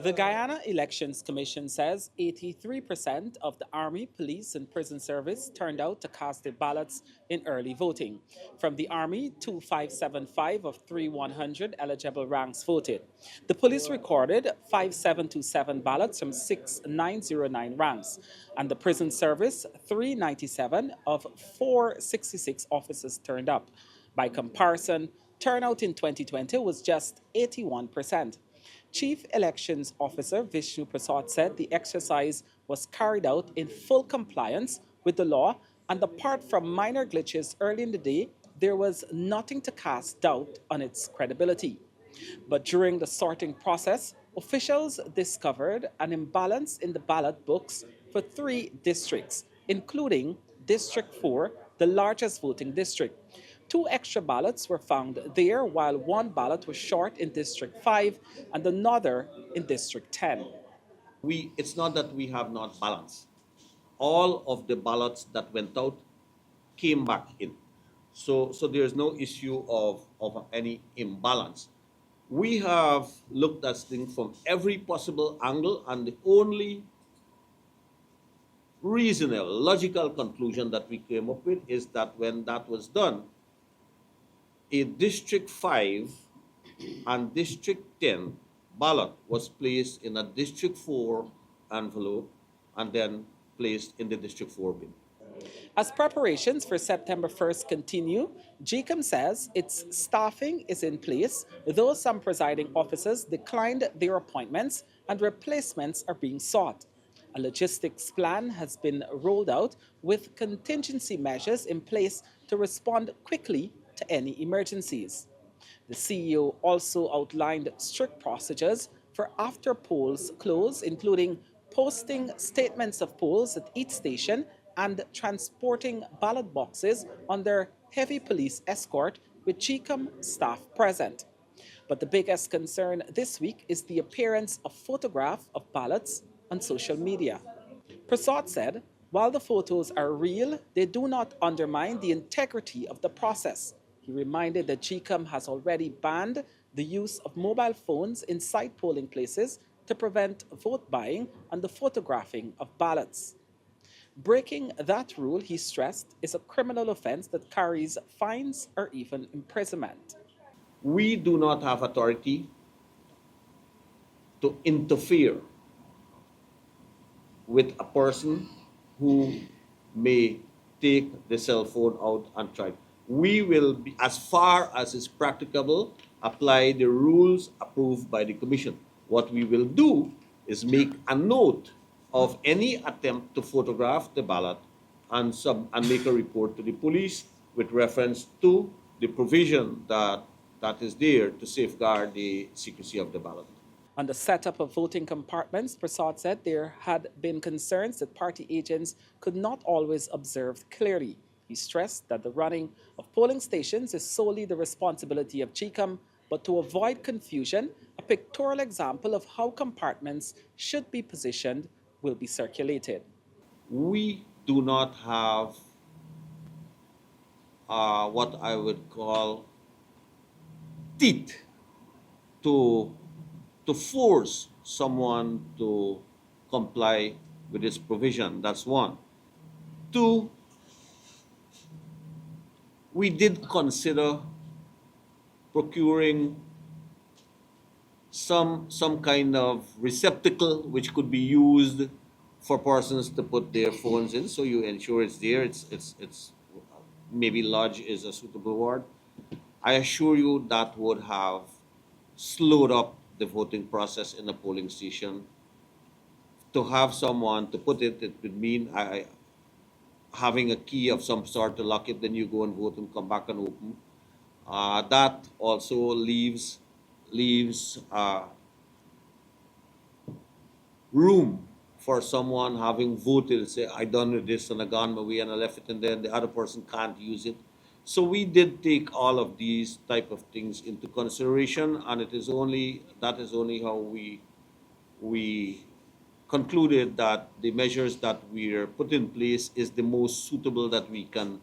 The Guyana Elections Commission says 83% of the Army, Police, and Prison Service turned out to cast their ballots in early voting. From the Army, 2575 of 3100 eligible ranks voted. The police recorded 5727 ballots from 6909 ranks, and the Prison Service, 397 of 466 officers turned up. By comparison, turnout in 2020 was just 81%. Chief Elections Officer Vishnu Prasad said the exercise was carried out in full compliance with the law, and apart from minor glitches early in the day, there was nothing to cast doubt on its credibility. But during the sorting process, officials discovered an imbalance in the ballot books for 3 districts, including District 4, the largest voting district. 2 extra ballots were found there, while 1 ballot was short in District 5 and another in District 10. It's not that we have not balanced. All of the ballots that went out came back in. So there's no issue of any imbalance. We have looked at things from every possible angle, and the only reasonable, logical conclusion that we came up with is that when that was done, a District 5 and District 10 ballot was placed in a District 4 envelope and then placed in the District 4 bin. As preparations for September 1st continue, Gecom says its staffing is in place, though some presiding officers declined their appointments and replacements are being sought. A logistics plan has been rolled out with contingency measures in place to respond quickly to any emergencies. The CEO also outlined strict procedures for after polls close, including posting statements of polls at each station and transporting ballot boxes under heavy police escort with Gecom staff present. But the biggest concern this week is the appearance of photographs of ballots on social media. Prasad said, while the photos are real, they do not undermine the integrity of the process. He reminded that Gecom has already banned the use of mobile phones inside polling places to prevent vote buying and the photographing of ballots. Breaking that rule, he stressed, is a criminal offense that carries fines or even imprisonment. We do not have authority to interfere with a person who may take the cell phone out and try. We will, be, as far as is practicable, apply the rules approved by the Commission. What we will do is make a note of any attempt to photograph the ballot and make a report to the police with reference to the provision that is there to safeguard the secrecy of the ballot. On the setup of voting compartments, Prasad said there had been concerns that party agents could not always observe clearly. He stressed that the running of polling stations is solely the responsibility of Gecom, but to avoid confusion, a pictorial example of how compartments should be positioned will be circulated. We do not have what I would call teeth to force someone to comply with this provision. That's one. Two, we did consider procuring some kind of receptacle which could be used for persons to put their phones in, so you ensure it's there. It's maybe lodge is a suitable word. I assure you that would have slowed up the voting process in a polling station. To have someone to put it would mean having a key of some sort to lock it, then you go and vote and come back and open. That also leaves room for someone having voted, say, I done this and I gone my way and I left it, and then the other person can't use it. So we did take all of these type of things into consideration, and that is only how we concluded that the measures that we're put in place is the most suitable that we can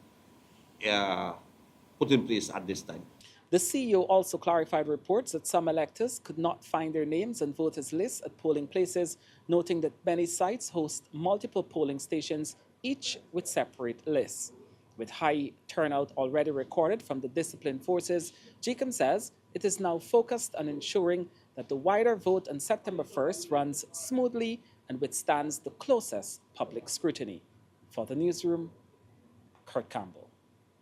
put in place at this time. The CEO also clarified reports that some electors could not find their names on voters' lists at polling places, noting that many sites host multiple polling stations, each with separate lists. With high turnout already recorded from the disciplined forces, Gecom says it is now focused on ensuring that the wider vote on September 1st runs smoothly and withstands the closest public scrutiny. For the newsroom, Kurt Campbell.